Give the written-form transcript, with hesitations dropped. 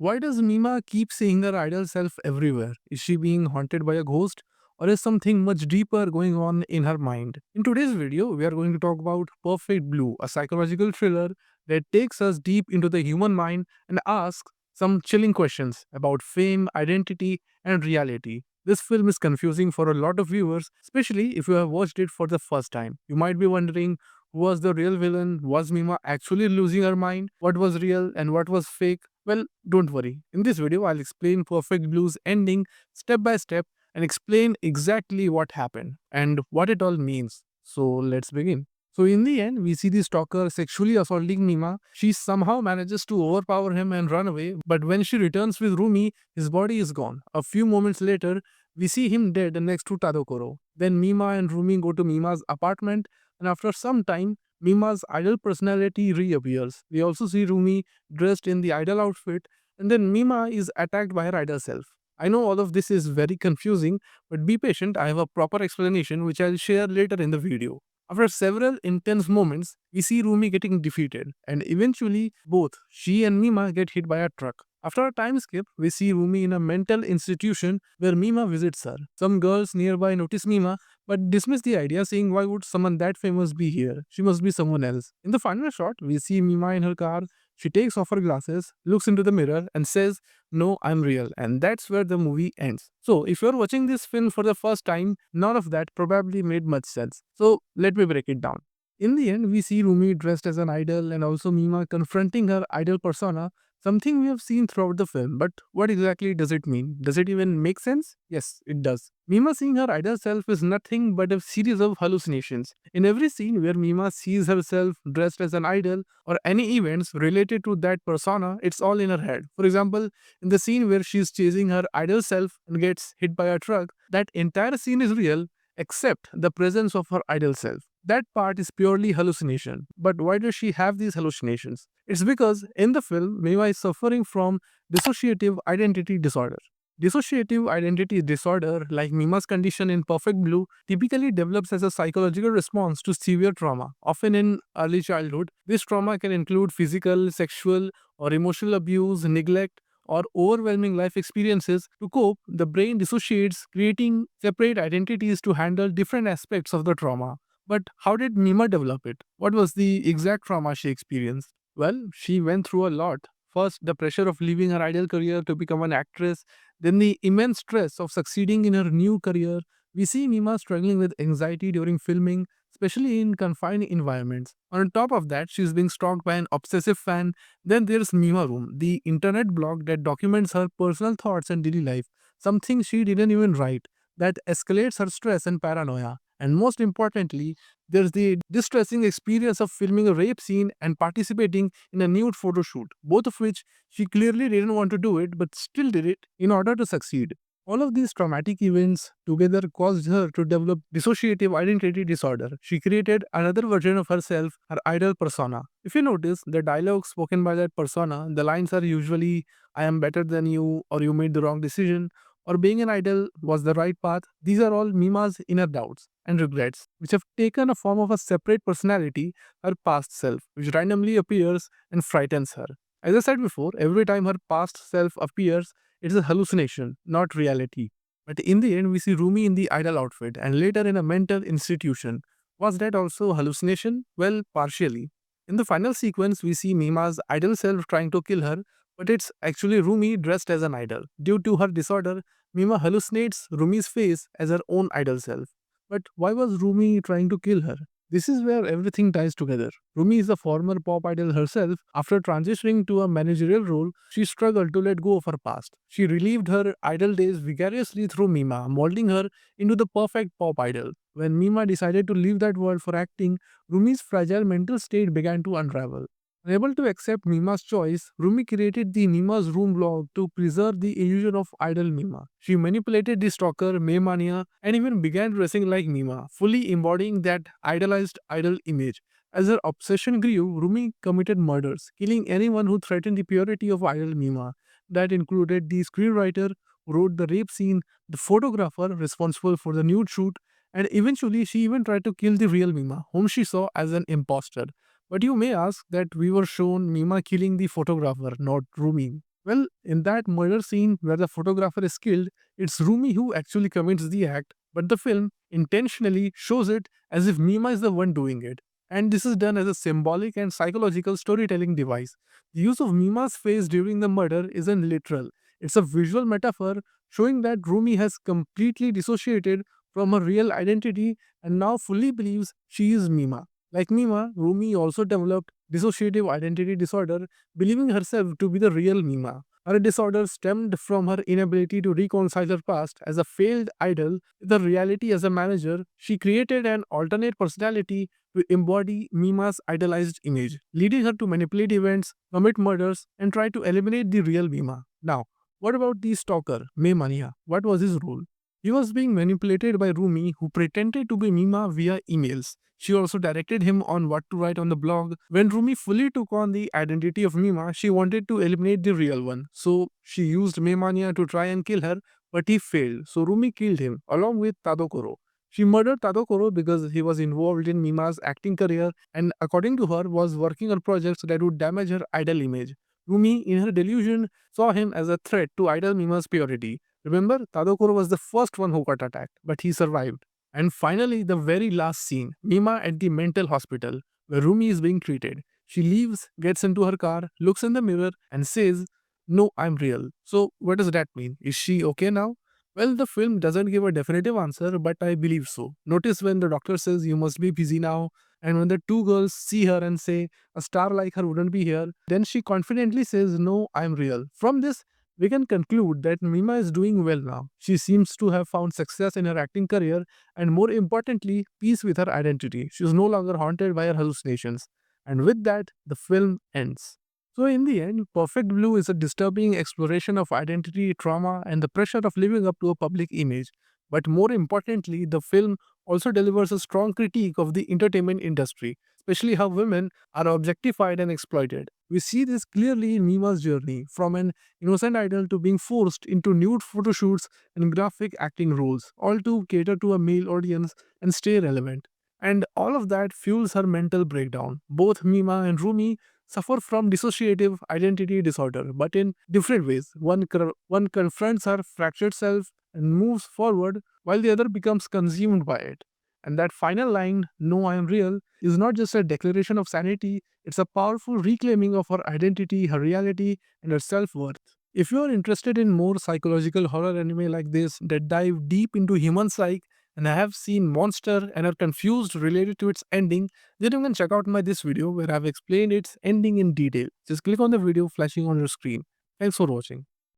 Why does Mima keep seeing her idol self everywhere? Is she being haunted by a ghost? Or is something much deeper going on in her mind? In today's video, we are going to talk about Perfect Blue, a psychological thriller that takes us deep into the human mind and asks some chilling questions about fame, identity, and reality. This film is confusing for a lot of viewers, especially if you have watched it for the first time. You might be wondering, who was the real villain? Was Mima actually losing her mind? What was real and what was fake? Well, don't worry. In this video, I'll explain Perfect Blue's ending step by step and explain exactly what happened and what it all means. So let's begin. So in the end, we see the stalker sexually assaulting Mima. She somehow manages to overpower him and run away, but when she returns with Rumi, his body is gone. A few moments later, we see him dead next to Tadokoro. Then Mima and Rumi go to Mima's apartment, and after some time, Mima's idol personality reappears. We also see Rumi dressed in the idol outfit, and then Mima is attacked by her idol self. I know all of this is very confusing, but be patient, I have a proper explanation which I'll share later in the video. After several intense moments, we see Rumi getting defeated, and eventually both she and Mima get hit by a truck. After a time skip, we see Rumi in a mental institution where Mima visits her. Some girls nearby notice Mima but dismiss the idea, saying, why would someone that famous be here? She must be someone else. In the final shot, we see Mima in her car. She takes off her glasses, looks into the mirror, and says, no, I'm real. And that's where the movie ends. So, if you're watching this film for the first time, none of that probably made much sense. So, let me break it down. In the end, we see Rumi dressed as an idol and also Mima confronting her idol persona, something we have seen throughout the film. But what exactly does it mean? Does it even make sense? Yes, it does. Mima seeing her idol self is nothing but a series of hallucinations. In every scene where Mima sees herself dressed as an idol or any events related to that persona, it's all in her head. For example, in the scene where she's chasing her idol self and gets hit by a truck, that entire scene is real except the presence of her idol self. That part is purely hallucination. But why does she have these hallucinations? It's because in the film, Mima is suffering from dissociative identity disorder. Dissociative identity disorder, like Mima's condition in Perfect Blue, typically develops as a psychological response to severe trauma, often in early childhood. This trauma can include physical, sexual, or emotional abuse, neglect, or overwhelming life experiences. To cope, the brain dissociates, creating separate identities to handle different aspects of the trauma. But how did Mima develop it? What was the exact trauma she experienced? Well, she went through a lot. First, the pressure of leaving her ideal career to become an actress, then the immense stress of succeeding in her new career. We see Mima struggling with anxiety during filming, especially in confined environments. On top of that, she's being stalked by an obsessive fan. Then there's Mima Room, the internet blog that documents her personal thoughts and daily life, something she didn't even write, that escalates her stress and paranoia. And most importantly, there's the distressing experience of filming a rape scene and participating in a nude photo shoot, both of which she clearly didn't want to do it but still did it in order to succeed. All of these traumatic events together caused her to develop dissociative identity disorder. She created another version of herself, her idol persona. If you notice, the dialogue spoken by that persona, the lines are usually, I am better than you, or you made the wrong decision, or being an idol was the right path. These are all Mima's inner doubts and regrets, which have taken a form of a separate personality, her past self, which randomly appears and frightens her. As I said before, every time her past self appears, it's a hallucination, not reality. But in the end, we see Rumi in the idol outfit and later in a mental institution. Was that also hallucination? Well, partially. In the final sequence, we see Mima's idol self trying to kill her, but it's actually Rumi dressed as an idol. Due to her disorder, Mima hallucinates Rumi's face as her own idol self. But why was Rumi trying to kill her? This is where everything ties together. Rumi is a former pop idol herself. After transitioning to a managerial role, she struggled to let go of her past. She relived her idol days vicariously through Mima, molding her into the perfect pop idol. When Mima decided to leave that world for acting, Rumi's fragile mental state began to unravel. Unable to accept Mima's choice, Rumi created the Mima's Room blog to preserve the illusion of idol Mima. She manipulated the stalker, Me-Mania, and even began dressing like Mima, fully embodying that idolized idol image. As her obsession grew, Rumi committed murders, killing anyone who threatened the purity of idol Mima. That included the screenwriter who wrote the rape scene, the photographer responsible for the nude shoot, and eventually she even tried to kill the real Mima, whom she saw as an imposter. But you may ask that we were shown Mima killing the photographer, not Rumi. Well, in that murder scene where the photographer is killed, it's Rumi who actually commits the act, but the film intentionally shows it as if Mima is the one doing it. And this is done as a symbolic and psychological storytelling device. The use of Mima's face during the murder isn't literal, it's a visual metaphor showing that Rumi has completely dissociated from her real identity and now fully believes she is Mima. Like Mima, Rumi also developed dissociative identity disorder, believing herself to be the real Mima. Her disorder stemmed from her inability to reconcile her past as a failed idol with the reality as a manager. She created an alternate personality to embody Mima's idolized image, leading her to manipulate events, commit murders, and try to eliminate the real Mima. Now, what about the stalker, Me-Mania? What was his role? He was being manipulated by Rumi, who pretended to be Mima via emails. She also directed him on what to write on the blog. When Rumi fully took on the identity of Mima, she wanted to eliminate the real one. So she used Me-Mania to try and kill her, but he failed. So Rumi killed him along with Tadokoro. She murdered Tadokoro because he was involved in Mima's acting career and, according to her, was working on projects that would damage her idol image. Rumi, in her delusion, saw him as a threat to idol Mima's purity. Remember, Tadokoro was the first one who got attacked, but he survived. And finally, the very last scene, Mima at the mental hospital, where Rumi is being treated. She leaves, gets into her car, looks in the mirror, and says, "No, I'm real." So, what does that mean? Is she okay now? Well, the film doesn't give a definitive answer, but I believe so. Notice when the doctor says, "You must be busy now," and when the two girls see her and say, "A star like her wouldn't be here," then she confidently says, "No, I'm real." From this, we can conclude that Mima is doing well now. She seems to have found success in her acting career and, more importantly, peace with her identity. She is no longer haunted by her hallucinations. And with that, the film ends. So, in the end, Perfect Blue is a disturbing exploration of identity, trauma, and the pressure of living up to a public image. But more importantly, the film also delivers a strong critique of the entertainment industry, especially how women are objectified and exploited. We see this clearly in Mima's journey, from an innocent idol to being forced into nude photo shoots and graphic acting roles, all to cater to a male audience and stay relevant. And all of that fuels her mental breakdown. Both Mima and Rumi suffer from dissociative identity disorder, but in different ways. One confronts her fractured self and moves forward, while the other becomes consumed by it. And that final line, "No, I am real," is not just a declaration of sanity, it's a powerful reclaiming of her identity, her reality, and her self worth. If you are interested in more psychological horror anime like this that dive deep into human psyche and have seen Monster and are confused related to its ending, then you can check out my this video where I've explained its ending in detail. Just click on the video flashing on your screen. Thanks for watching.